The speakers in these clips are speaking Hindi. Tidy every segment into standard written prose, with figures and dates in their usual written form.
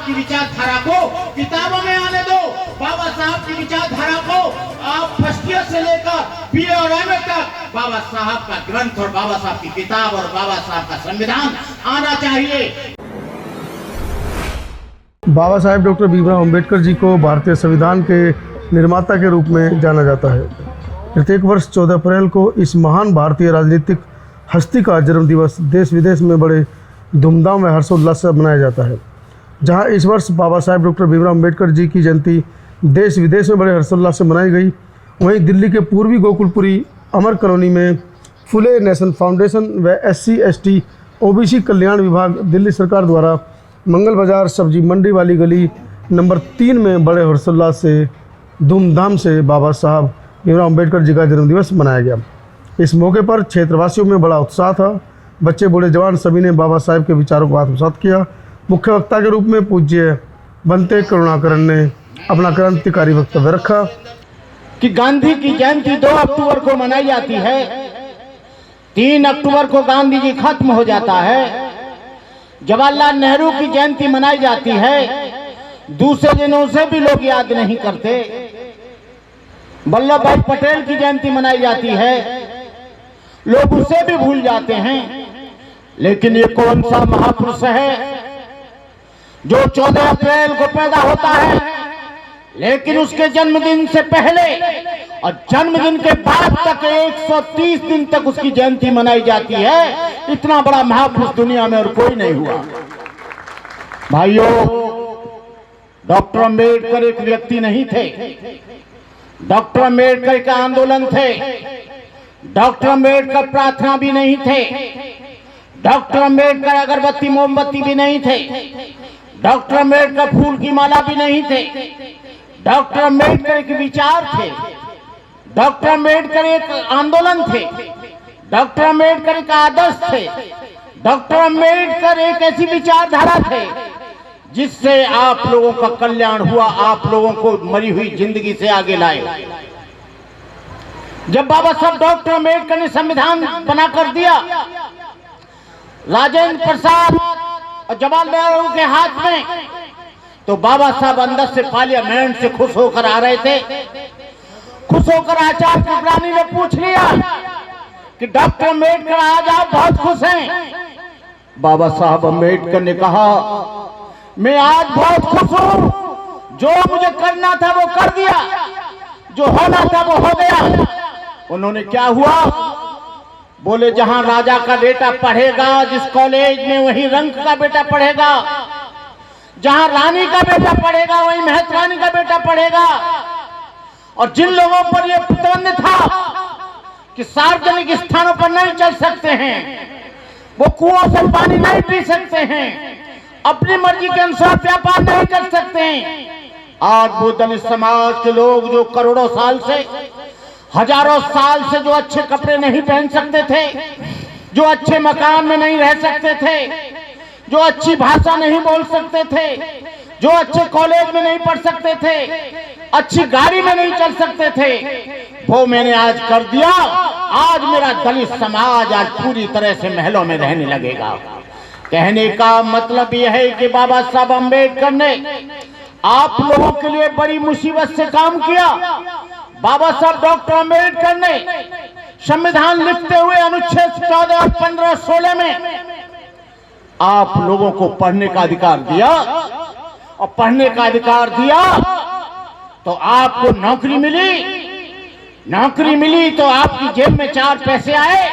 साहब की विचारधारा को किताबों में आने दो। बाबा साहब की विचारधारा को आप फर्स्ट ईयर से लेकर बीए और एमए तक बाबा साहब का ग्रंथ और बाबा साहब की किताब और बाबा साहब का संविधान आना चाहिए। बाबा साहेब डॉक्टर भीमराव अंबेडकर जी को भारतीय संविधान के निर्माता के रूप में जाना जाता है। प्रत्येक वर्ष 14 अप्रैल को इस महान भारतीय राजनीतिक हस्ती का जन्मदिवस देश विदेश में बड़े धूमधाम व हर्षोल्लास से मनाया जाता है। जहां इस वर्ष बाबा साहेब डॉक्टर भीमराव अंबेडकर जी की जयंती देश विदेश में बड़े हर्षोल्लास से मनाई गई, वहीं दिल्ली के पूर्वी गोकुलपुरी अमर कॉलोनी में फुले नेशन फाउंडेशन व SC/ST OBC कल्याण विभाग दिल्ली सरकार द्वारा मंगल बाजार सब्जी मंडी वाली गली नंबर 3 में बड़े हर्षोल्लास से धूमधाम से बाबा साहब भीमराव अंबेडकर जी का जन्मदिवस मनाया गया। इस मौके पर क्षेत्रवासियों में बड़ा उत्साह था। बच्चे बूढ़े जवान सभी ने बाबा साहेब के विचारों को आत्मसात किया। मुख्य वक्ता के रूप में पूज्य बनते करुणाकरण ने अपना क्रांतिकारी वक्तव्य रखा कि गांधी की जयंती 2 अक्टूबर को मनाई जाती है। 3 अक्टूबर को गांधी जी खत्म हो जाता है। जवाहरलाल नेहरू की जयंती मनाई जाती है। दूसरे दिनों से भी लोग याद नहीं करते। वल्लभ भाई पटेल की जयंती मनाई जाती है, लोग उसे भी भूल जाते हैं। लेकिन ये कौन सा महापुरुष है जो 14 अप्रैल को पैदा होता है, लेकिन उसके जन्मदिन से पहले और जन्मदिन के बाद तक 130 दिन तक उसकी जयंती मनाई जाती है। इतना बड़ा महापुरुष दुनिया में और कोई नहीं हुआ। भाइयों, डॉक्टर अंबेडकर एक व्यक्ति नहीं थे। डॉक्टर अंबेडकर का आंदोलन थे। डॉक्टर अंबेडकर प्रार्थना भी नहीं थे। डॉक्टर अंबेडकर अगरबत्ती मोमबत्ती भी नहीं थे। डॉक्टर अंबेडकर फूल की माला भी नहीं थे। डॉक्टर अंबेडकर एक विचार थे। डॉक्टर अंबेडकर एक आंदोलन थे। डॉक्टर अंबेडकर एक आदर्श थे। डॉक्टर अंबेडकर एक ऐसी विचारधारा थे जिससे आप लोगों का कल्याण हुआ, आप लोगों को मरी हुई जिंदगी से आगे लाए। जब बाबा साहब डॉक्टर अंबेडकर ने संविधान बनाकर दिया, राजेंद्र प्रसाद और जवाहरलाल नेहरू के हाथ में, तो बाबा साहब अंदर से पार्लियामेंट से खुश होकर आ रहे थे। खुश होकर आचार्य कृपलानी ने पूछ लिया कि डॉक्टर अंबेडकर आज आप बहुत खुश हैं। बाबा साहब अंबेडकर ने कहा, मैं आज बहुत खुश हूं। जो मुझे करना था वो कर दिया, जो होना था वो हो गया। उन्होंने क्या हुआ? बोले जहां राजा का बेटा पढ़ेगा, जिस कॉलेज में, वहीं रंक का बेटा पढ़ेगा। जहां रानी का बेटा पढ़ेगा वहीं महत रानी का बेटा पढ़ेगा। और जिन लोगों पर यह प्रतिबंध था कि सार्वजनिक स्थानों पर नहीं चल सकते हैं, वो कुओं से पानी नहीं पी सकते हैं, अपनी मर्जी के अनुसार व्यापार नहीं कर सकते हैं, आज वो दलित समाज के लोग जो करोड़ों साल से, हजारों साल से जो अच्छे कपड़े नहीं पहन सकते थे, जो अच्छे मकान में नहीं रह सकते थे, जो अच्छी भाषा नहीं बोल सकते थे, जो अच्छे कॉलेज में नहीं पढ़ सकते थे, अच्छी गाड़ी में नहीं चल सकते थे, वो मैंने आज कर दिया। आज मेरा दलित समाज आज पूरी तरह से महलों में रहने लगेगा। कहने का मतलब यह है कि बाबा साहब अंबेडकर ने आप लोगों के लिए बड़ी मुसीबत से काम किया। बाबा साहब डॉक्टर अंबेडकर ने संविधान लिखते हुए अनुच्छेद 14, 15, 16 में आप लोगों को पढ़ने का अधिकार दिया, और पढ़ने का अधिकार दिया तो आपको नौकरी मिली। नौकरी मिली तो आपकी जेब में 4 पैसे आए।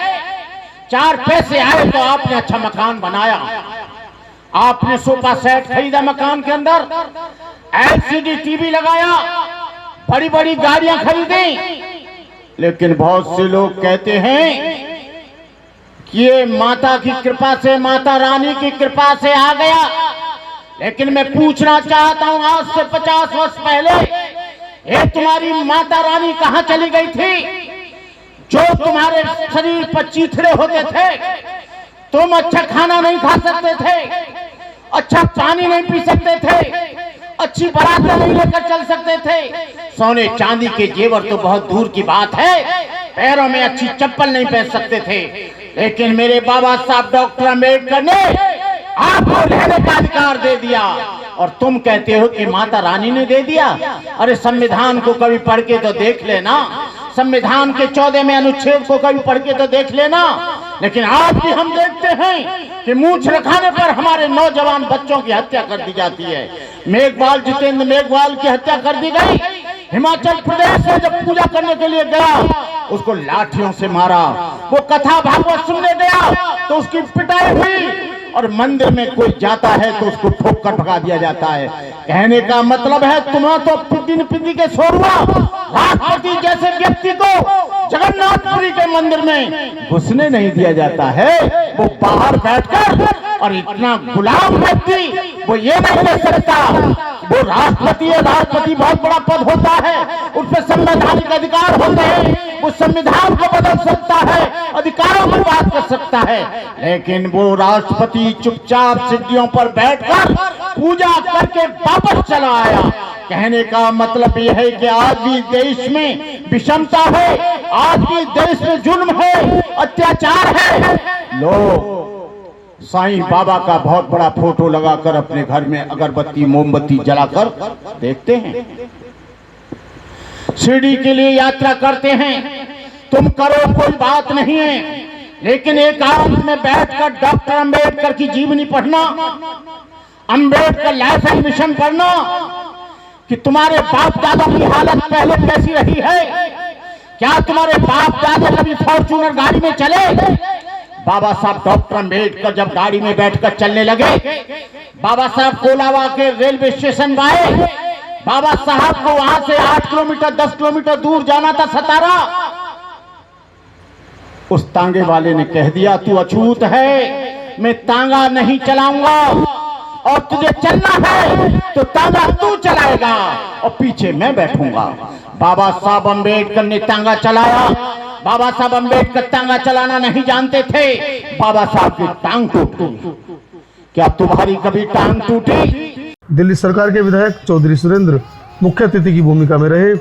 4 पैसे आए तो आपने अच्छा मकान बनाया। आपने सोफा सेट खरीदा मकान के अंदर, LCD टीवी लगाया, बड़ी बड़ी गाड़ियां खरीदी। लेकिन बहुत से लोग कहते हैं कि ये माता की कृपा से, माता रानी की कृपा से आ गया। लेकिन मैं पूछना चाहता हूं, आज से 50 वर्ष पहले ये तुम्हारी माता रानी कहां चली गई थी? जो तुम्हारे शरीर पर चीथड़े होते थे, तुम अच्छा खाना नहीं खा सकते थे, अच्छा पानी नहीं पी सकते थे, अच्छी बारातें नहीं लेकर चल सकते थे, सोने चांदी के जेवर तो बहुत दूर की बात है, पैरों में अच्छी चप्पल नहीं पहन सकते थे। लेकिन मेरे बाबा साहब डॉक्टर अंबेडकर ने आपको रहने का अधिकार दे दिया, और तुम कहते हो कि माता रानी ने दे दिया। अरे संविधान को कभी पढ़ के तो देख लेना, संविधान के 14वें अनुच्छेद को कभी पढ़ के तो देख लेना। लेकिन आज भी हम देखते हैं कि मूंछ रखाने पर हमारे नौजवान बच्चों की हत्या कर दी जाती है। मेघवाल, जितेंद्र मेघवाल की हत्या कर दी गई। हिमाचल प्रदेश में जब पूजा करने के लिए गया उसको लाठियों से मारा। वो कथा भागवत सुनने गया तो उसकी पिटाई हुई। और मंदिर में कोई जाता है तो उसको ठोक कर भगा दिया जाता है। कहने का मतलब है तुम्हें तो पिंदी के शोरवा राष्ट्रपति जैसे व्यक्ति को जगन्नाथपुरी के मंदिर में घुसने नहीं दिया जाता है। वो बाहर बैठकर, और इतना गुलाम व्यक्ति वो ये नहीं ले सकता वो राष्ट्रपति है। राष्ट्रपति बहुत बड़ा पद होता है, उस पर संवैधानिक अधिकार होते हैं। वो संविधान को बदल सकता है, अधिकारों की बात कर सकता है। लेकिन वो राष्ट्रपति चुपचाप सीढ़ियों पर बैठकर पूजा करके वापस चला आया। कहने का मतलब यह है कि आज भी देश में विषमता है, आज भी देश में जुल्म है, अत्याचार है। लोग साईं बाबा का बहुत बड़ा फोटो लगाकर अपने घर में अगरबत्ती मोमबत्ती जलाकर देखते हैं, शिरडी के लिए यात्रा करते हैं। तुम करो, कोई बात नहीं है, लेकिन एकांत में बैठकर डॉक्टर अंबेडकर की जीवनी पढ़ना, अंबेडकर लाइफ एंड मिशन पढ़ना कि तुम्हारे बाप दादा की हालत पहले कैसी रही है। क्या तुम्हारे बाप दादा कभी फॉर्च्यूनर गाड़ी में चले? बाबा साहब डॉक्टर अंबेडकर जब गाड़ी में बैठकर चलने लगे, बाबा साहब कोलावा के रेलवे स्टेशन पर आए। बाबा साहब को वहां से 8 किलोमीटर 10 किलोमीटर दूर जाना था, सतारा। उस तांगे वाले ने कह दिया तू अछूत है, मैं तांगा नहीं चलाऊंगा, और तुझे चलना है तो तांगा तू चलाएगा और पीछे मैं बैठूंगा। बाबा साहब अंबेडकर ने तांगा चलाया। बाबा साहब अंबेडकर तांगा चलाना नहीं जानते थे। बाबा साहब की टांग टूटी। क्या तुम्हारी कभी टांग टूटी? दिल्ली सरकार के विधायक चौधरी सुरेंद्र मुख्य अतिथि की भूमिका में रहे।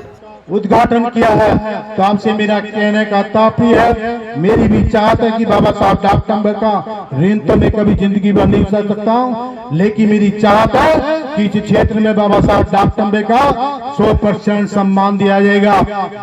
उद्घाटन किया है। तो आपसे मेरा कहने का ताप ही है, मेरी भी चाहत है कि बाबा साहब डॉक्टर अंबेडकर का ऋण तो मैं कभी जिंदगी भर नहीं कर सकता हूँ, लेकिन मेरी चाहत है कि इस क्षेत्र में बाबा साहब डॉक्टर अंबेडकर का 100% सम्मान दिया जाएगा।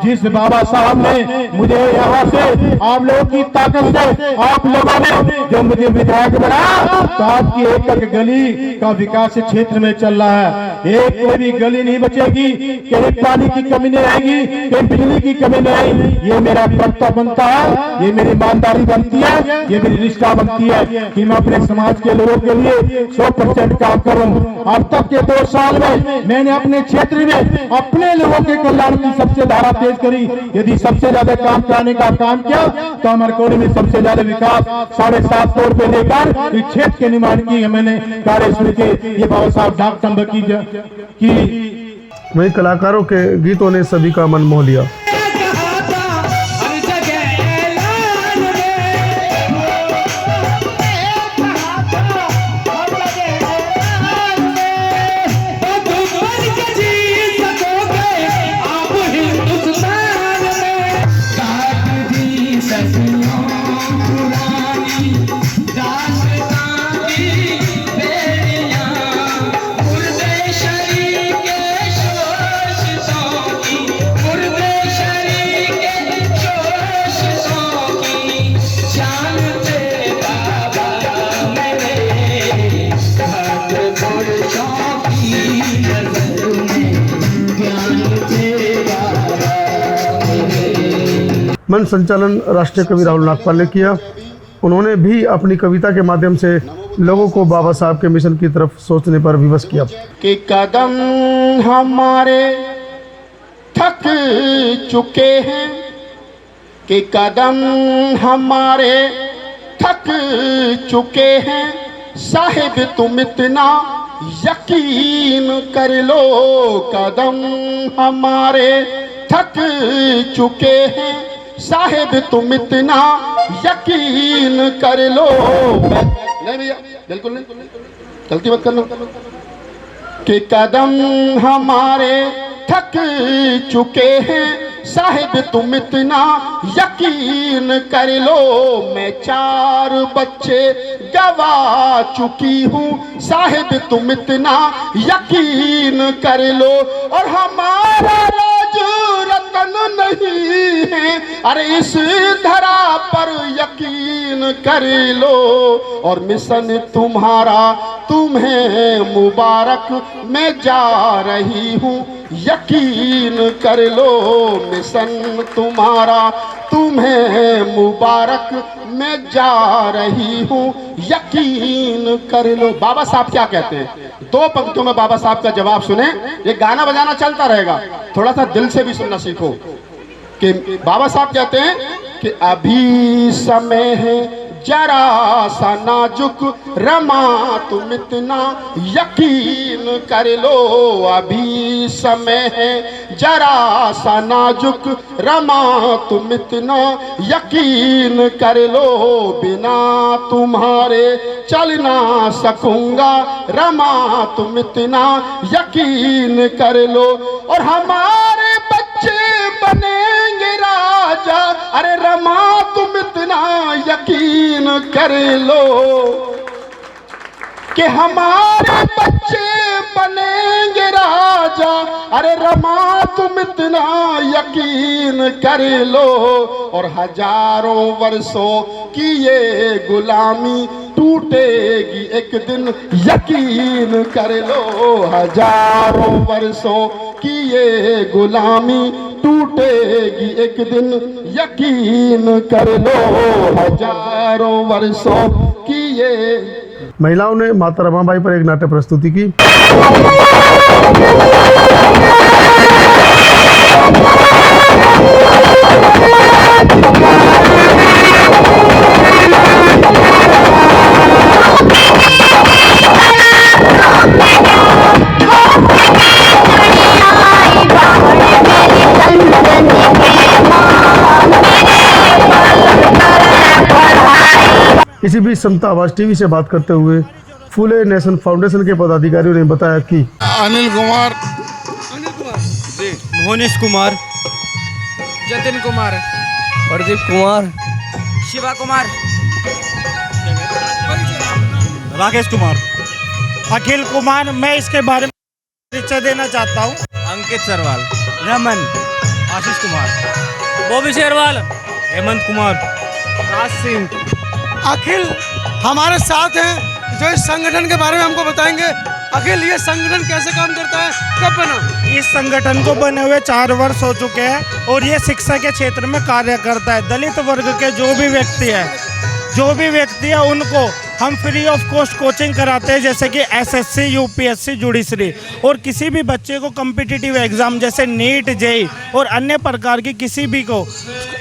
जिस बाबा साहब ने मुझे यहाँ से आप लोगों की ताकत से आप लोगों ने जो मुझे विधायक बनाया, तो आपकी एक गली का विकास क्षेत्र में चल रहा है। एक कोई भी गली नहीं बचेगी, कहीं पानी की कमी नहीं आएगी, कहीं बिजली की कमी नहीं आएगी। ये मेरा कर्तव्य बनता है, ये मेरी ईमानदारी बनती है, ये मेरी निष्ठा बनती है कि मैं अपने समाज के लोगों के लिए 100% काम करूं। अब तक के 2 साल में मैंने अपने क्षेत्र में अपने लोगों के कल्याण की सबसे धारा तेज करी। यदि सबसे ज्यादा काम कराने का काम किया तो हमारे कोने में सबसे ज्यादा विकास 7.5 करोड़ रुपए लेकर इस क्षेत्र के निर्माण की मैंने कार्य शुरू किए। ये बाबा साहब डॉक्टर अंबेडकर की वहीं कलाकारों के गीतों ने सभी का मन मोह लिया। मंच संचालन राष्ट्रीय कवि राहुल नागपाल ने किया। उन्होंने भी अपनी कविता के माध्यम से लोगों को बाबा साहब के मिशन की तरफ सोचने पर विवश किया। कि कदम हमारे थक चुके हैं, कि कदम हमारे थक चुके हैं, साहिब तुम इतना यकीन कर लो। कदम हमारे थक चुके हैं, साहिब तुम इतना यकीन कर लो। नहीं भैया, बिल्कुल नहीं, गलती मत करना। कि कदम हमारे थक चुके हैं साहिब तुम इतना यकीन कर लो, मैं 4 बच्चे गवा चुकी हूँ साहिब तुम इतना यकीन कर लो। और हमारा राज रतन नहीं है, अरे इस धरा पर यकीन कर लो। और मिशन तुम्हारा तुम्हें मुबारक, मैं जा रही हूँ यकीन कर लो। मिशन तुम्हारा तुम्हें मुबारक, मैं जा रही हूँ यकीन कर लो। बाबा साहब क्या कहते हैं? 2 पंक्तियों में बाबा साहब का जवाब सुने। ये गाना बजाना चलता रहेगा, थोड़ा सा दिल से भी सुनना सीखो कि बाबा साहब कहते हैं कि अभी समय है जरा सा नाजुक, रमा तुम इतना यकीन कर लो। अभी समय है जरा सा नाजुक, रमा तुम इतना यकीन कर लो। बिना तुम्हारे चल ना सकूंगा, रमा तुम इतना यकीन कर लो। और हमारे बच्चे बनेंगे राजा, अरे रमा तुम इतना यकीन कर लो कि हमारे बच्चे बनेंगे राजा, अरे रमा तुम इतना यकीन कर लो। और हजारों वर्षों की ये गुलामी टूटेगी एक दिन यकीन कर लो। हजारों वर्षों की ये गुलामी टूटेगी एक दिन यकीन कर लो। हजारों वर्षों की ये। महिलाओं ने माता रमाबाई पर एक नाट्य प्रस्तुति की। इसी बीच समता आवाज टीवी से बात करते हुए फूले नेशन फाउंडेशन के पदाधिकारियों ने बताया कि अनिल कुमार, मोहनीश कुमार, जतिन कुमार, प्रदीप कुमार, शिवा कुमार, राकेश कुमार, अखिल कुमार। मैं इसके बारे में परिचय देना चाहता हूँ। अंकित सरवाल, रमन, आशीष कुमार, बॉबी शेरवाल, हेमंत कुमार, राज सिंह। अखिल हमारे साथ हैं, जो इस संगठन के बारे में हमको बताएंगे। अखिल, ये संगठन कैसे काम करता है, कब बना? इस संगठन को बने हुए 4 वर्ष हो चुके हैं और ये शिक्षा के क्षेत्र में कार्य करता है। दलित वर्ग के जो भी व्यक्ति है उनको हम फ्री ऑफ कॉस्ट कोचिंग कराते हैं, जैसे कि एसएससी, यूपीएससी, जुडिशरी। और किसी भी बच्चे को कॉम्पिटिटिव एग्ज़ाम जैसे नीट, जेई और अन्य प्रकार की किसी भी को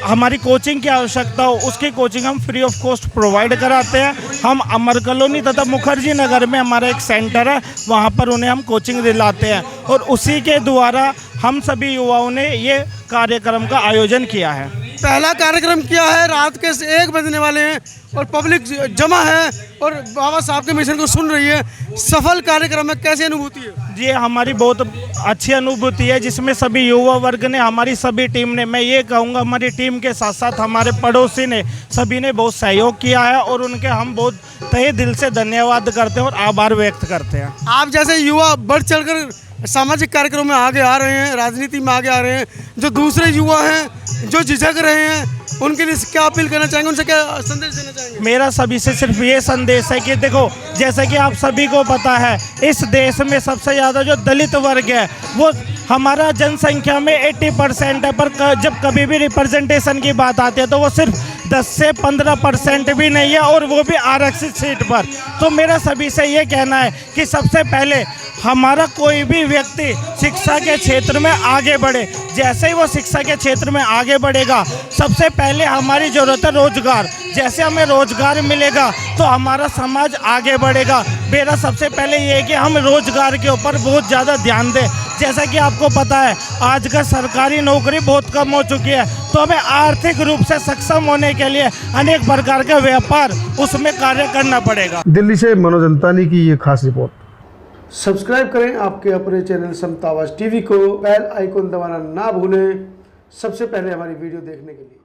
हमारी कोचिंग की आवश्यकता हो, उसकी कोचिंग हम फ्री ऑफ कॉस्ट प्रोवाइड कराते हैं। हम अमर कॉलोनी तथा मुखर्जी नगर में हमारा एक सेंटर है, वहाँ पर उन्हें हम कोचिंग दिलाते हैं और उसी के द्वारा हम सभी युवाओं ने ये कार्यक्रम का आयोजन किया है। पहला कार्यक्रम किया है, रात के 1 बजने वाले हैं और पब्लिक जमा है और बाबा साहब के मिशन को सुन रही है। सफल कार्यक्रम में कैसी अनुभूति है? ये हमारी बहुत अच्छी अनुभूति है, जिसमें सभी युवा वर्ग ने, हमारी सभी टीम ने, मैं ये कहूँगा हमारी टीम के साथ साथ हमारे पड़ोसी ने, सभी ने बहुत सहयोग किया है और उनके हम बहुत तहे दिल से धन्यवाद करते हैं और आभार व्यक्त करते हैं। आप जैसे युवा बढ़ चढ़कर सामाजिक कार्यक्रमों में आगे आ रहे हैं, राजनीति में आगे आ रहे हैं, जो दूसरे युवा हैं जो झिझक रहे हैं, उनके लिए क्या अपील करना चाहेंगे, उनसे क्या संदेश देना चाहेंगे? मेरा सभी से सिर्फ ये संदेश है कि देखो, जैसे कि आप सभी को पता है, इस देश में सबसे ज़्यादा जो दलित वर्ग है वो हमारा जनसंख्या में 80% है, पर जब कभी भी रिप्रेजेंटेशन की बात आती है तो वो सिर्फ 10 से 15% भी नहीं है, और वो भी आरक्षित सीट पर। तो मेरा सभी से ये कहना है कि सबसे पहले हमारा कोई भी व्यक्ति शिक्षा के क्षेत्र में आगे बढ़े। जैसे ही वो शिक्षा के क्षेत्र में आगे बढ़ेगा, सबसे पहले हमारी ज़रूरत है रोजगार। जैसे हमें रोजगार मिलेगा तो हमारा समाज आगे बढ़ेगा। मेरा सबसे पहले ये है कि हम रोजगार के ऊपर बहुत ज़्यादा ध्यान दें। जैसा कि आपको पता है, आज का सरकारी नौकरी बहुत कम हो चुकी है, तो हमें आर्थिक रूप से सक्षम होने के लिए अनेक प्रकार के व्यापार उसमें कार्य करना पड़ेगा। दिल्ली से मनोज अंतानी की ये खास रिपोर्ट। सब्सक्राइब करें आपके अपने चैनल समता आवाज़ टीवी को, बेल आइकन दबाना ना भूलें सबसे पहले हमारी वीडियो देखने के लिए।